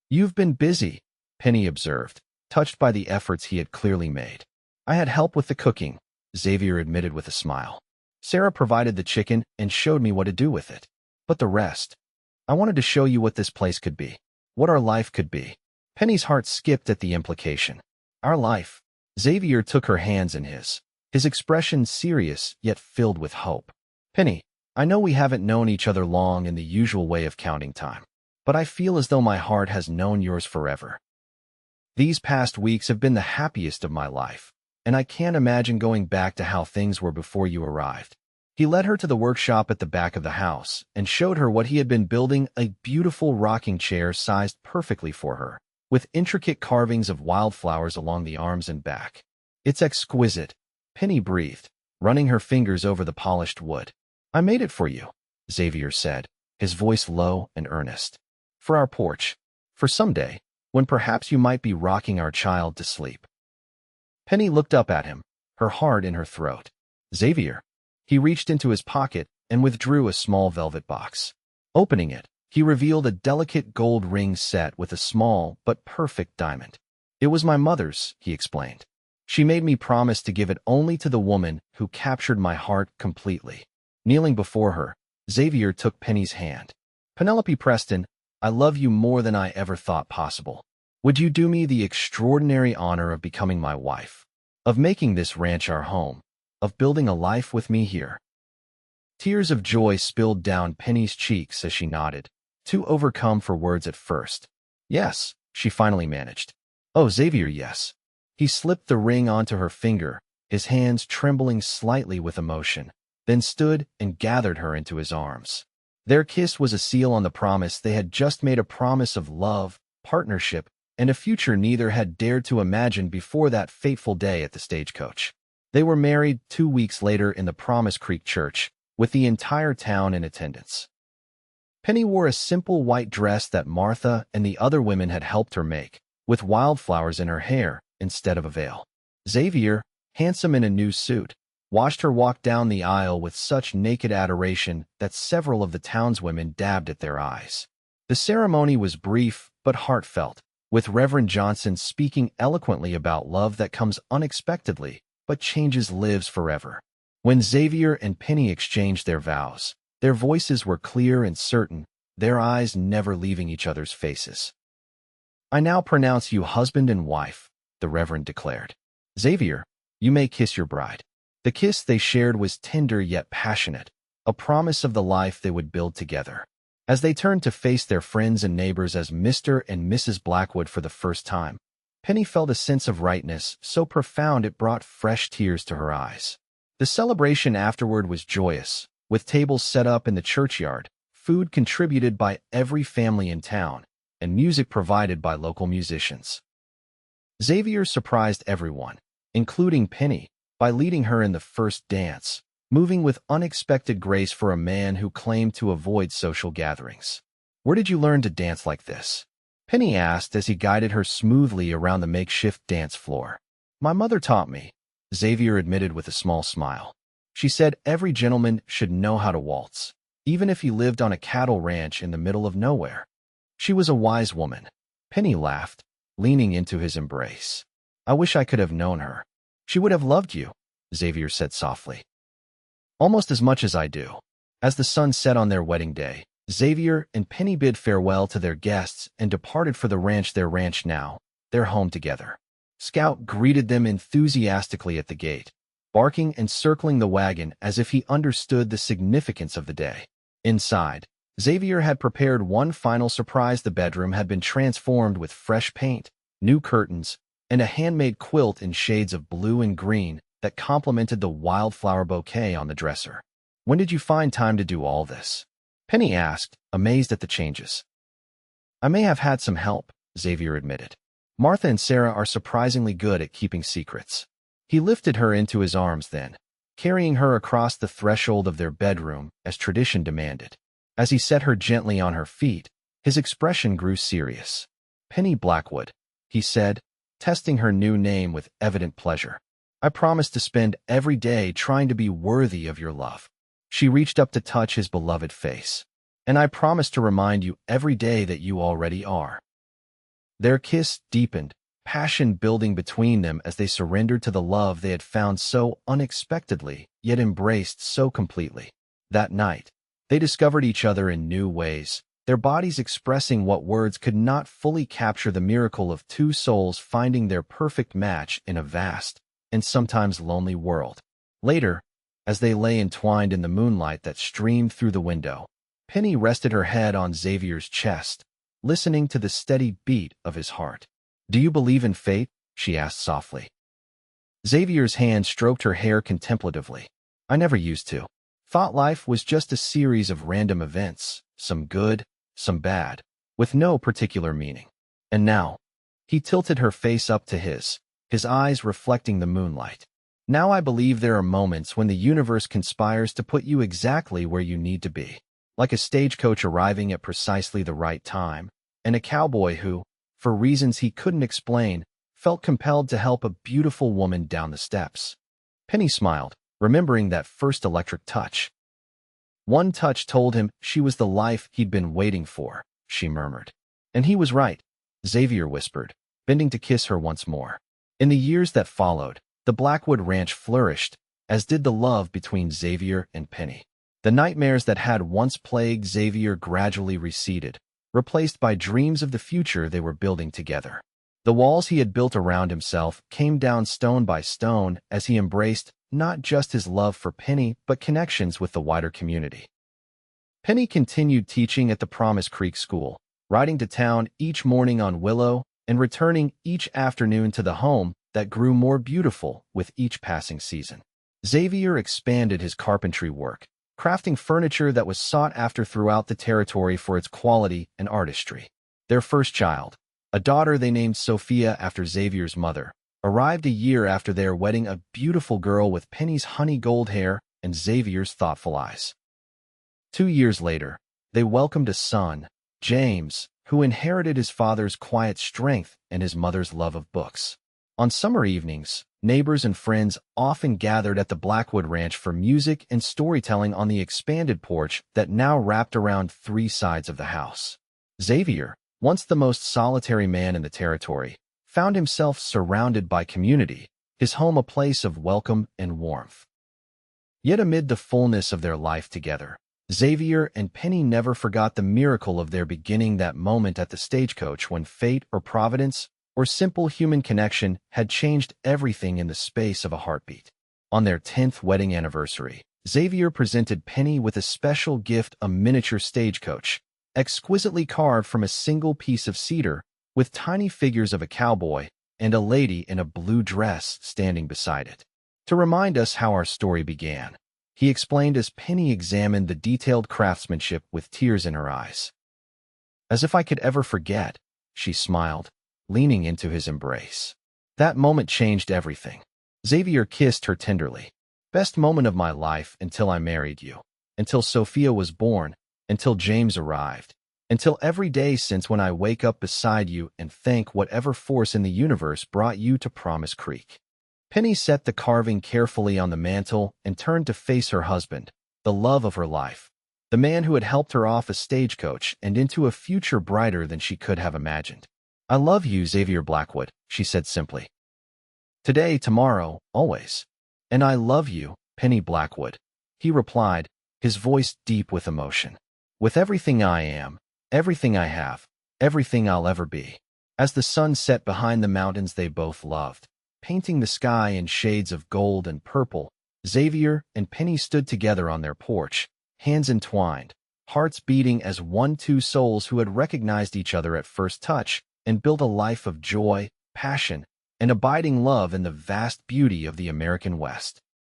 You've been busy, Penny observed, touched by the efforts he had clearly made. I had help with the cooking, Xavier admitted with a smile. Sarah provided the chicken and showed me what to do with it. But the rest, I wanted to show you what this place could be, what our life could be. Penny's heart skipped at the implication. Our life. Xavier took her hands in his expression serious yet filled with hope. Penny, I know we haven't known each other long in the usual way of counting time, but I feel as though my heart has known yours forever. These past weeks have been the happiest of my life, and I can't imagine going back to how things were before you arrived. He led her to the workshop at the back of the house and showed her what he had been building, a beautiful rocking chair sized perfectly for her. with intricate carvings of wildflowers along the arms and back. It's exquisite, Penny breathed, running her fingers over the polished wood. I made it for you, Xavier said, his voice low and earnest. For our porch. For someday, when perhaps you might be rocking our child to sleep. Penny looked up at him, her heart in her throat. Xavier. He reached into his pocket and withdrew a small velvet box. Opening it, he revealed a delicate gold ring set with a small but perfect diamond. It was my mother's, he explained. She made me promise to give it only to the woman who captured my heart completely. Kneeling before her, Xavier took Penny's hand. Penelope Preston, I love you more than I ever thought possible. Would you do me the extraordinary honor of becoming my wife? Of making this ranch our home? Of building a life with me here? Tears of joy spilled down Penny's cheeks as she nodded, too overcome for words at first. Yes, she finally managed. Oh, Xavier, yes. He slipped the ring onto her finger, his hands trembling slightly with emotion, then stood and gathered her into his arms. Their kiss was a seal on the promise they had just made, a promise of love, partnership, and a future neither had dared to imagine before that fateful day at the Stagecoach. They were married 2 weeks later in the Promise Creek Church, with the entire town in attendance. Penny wore a simple white dress that Martha and the other women had helped her make, with wildflowers in her hair instead of a veil. Xavier, handsome in a new suit, watched her walk down the aisle with such naked adoration that several of the townswomen dabbed at their eyes. The ceremony was brief but heartfelt, with Reverend Johnson speaking eloquently about love that comes unexpectedly but changes lives forever. When Xavier and Penny exchanged their vows, their voices were clear and certain, their eyes never leaving each other's faces. I now pronounce you husband and wife, the Reverend declared. Xavier, you may kiss your bride. The kiss they shared was tender yet passionate, a promise of the life they would build together. As they turned to face their friends and neighbors as Mr. and Mrs. Blackwood for the first time, Penny felt a sense of rightness so profound it brought fresh tears to her eyes. The celebration afterward was joyous, with tables set up in the churchyard, food contributed by every family in town, and music provided by local musicians. Xavier surprised everyone, including Penny, by leading her in the first dance, moving with unexpected grace for a man who claimed to avoid social gatherings. Where did you learn to dance like this? Penny asked as he guided her smoothly around the makeshift dance floor. My mother taught me, Xavier admitted with a small smile. She said every gentleman should know how to waltz, even if he lived on a cattle ranch in the middle of nowhere. She was a wise woman. Penny laughed, leaning into his embrace. I wish I could have known her. She would have loved you, Xavier said softly. Almost as much as I do. As the sun set on their wedding day, Xavier and Penny bid farewell to their guests and departed for the ranch, their ranch now, their home together. Scout greeted them enthusiastically at the gate, barking and circling the wagon as if he understood the significance of the day. Inside, Xavier had prepared one final surprise. The bedroom had been transformed with fresh paint, new curtains, and a handmade quilt in shades of blue and green that complemented the wildflower bouquet on the dresser. When did you find time to do all this? Penny asked, amazed at the changes. I may have had some help, Xavier admitted. Martha and Sarah are surprisingly good at keeping secrets. He lifted her into his arms then, carrying her across the threshold of their bedroom as tradition demanded. As he set her gently on her feet, his expression grew serious. Penny Blackwood, he said, testing her new name with evident pleasure. I promise to spend every day trying to be worthy of your love. She reached up to touch his beloved face. And I promise to remind you every day that you already are. Their kiss deepened, passion building between them as they surrendered to the love they had found so unexpectedly, yet embraced so completely. That night, they discovered each other in new ways, their bodies expressing what words could not fully capture, the miracle of two souls finding their perfect match in a vast and sometimes lonely world. Later, as they lay entwined in the moonlight that streamed through the window, Penny rested her head on Xavier's chest, listening to the steady beat of his heart. Do you believe in fate? She asked softly. Xavier's hand stroked her hair contemplatively. I never used to. Thought life was just a series of random events, some good, some bad, with no particular meaning. And now, He tilted her face up to his eyes reflecting the moonlight. Now I believe there are moments when the universe conspires to put you exactly where you need to be, like a stagecoach arriving at precisely the right time, and a cowboy who, for reasons he couldn't explain, felt compelled to help a beautiful woman down the steps. Penny smiled, remembering that first electric touch. One touch told him she was the life he'd been waiting for, she murmured. And he was right, Xavier whispered, bending to kiss her once more. In the years that followed, the Blackwood Ranch flourished, as did the love between Xavier and Penny. The nightmares that had once plagued Xavier gradually receded, replaced by dreams of the future they were building together. The walls he had built around himself came down stone by stone as he embraced not just his love for Penny, but connections with the wider community. Penny continued teaching at the Promise Creek School, riding to town each morning on Willow and returning each afternoon to the home that grew more beautiful with each passing season. Xavier expanded his carpentry work, crafting furniture that was sought after throughout the territory for its quality and artistry. Their first child, a daughter they named Sophia after Xavier's mother, arrived a year after their wedding, a beautiful girl with Penny's honey gold hair and Xavier's thoughtful eyes. 2 years later, they welcomed a son, James, who inherited his father's quiet strength and his mother's love of books. On summer evenings, neighbors and friends often gathered at the Blackwood Ranch for music and storytelling on the expanded porch that now wrapped around 3 sides of the house. Xavier, once the most solitary man in the territory, found himself surrounded by community, his home a place of welcome and warmth. Yet amid the fullness of their life together, Xavier and Penny never forgot the miracle of their beginning, that moment at the stagecoach when fate or providence or simple human connection had changed everything in the space of a heartbeat. On their 10th wedding anniversary, Xavier presented Penny with a special gift, a miniature stagecoach, exquisitely carved from a single piece of cedar, with tiny figures of a cowboy and a lady in a blue dress standing beside it. To remind us how our story began, he explained as Penny examined the detailed craftsmanship with tears in her eyes. As if I could ever forget, she smiled, leaning into his embrace. That moment changed everything. Xavier kissed her tenderly. Best moment of my life until I married you, until Sophia was born, until James arrived, until every day since, when I wake up beside you and thank whatever force in the universe brought you to Promise Creek. Penny set the carving carefully on the mantel and turned to face her husband, the love of her life, the man who had helped her off a stagecoach and into a future brighter than she could have imagined. I love you, Xavier Blackwood, she said simply. Today, tomorrow, always. And I love you, Penny Blackwood, he replied, his voice deep with emotion. With everything I am, everything I have, everything I'll ever be. As the sun set behind the mountains they both loved, painting the sky in shades of gold and purple, Xavier and Penny stood together on their porch, hands entwined, hearts beating as one, two souls who had recognized each other at first touch and built a life of joy, passion, and abiding love in the vast beauty of the American West.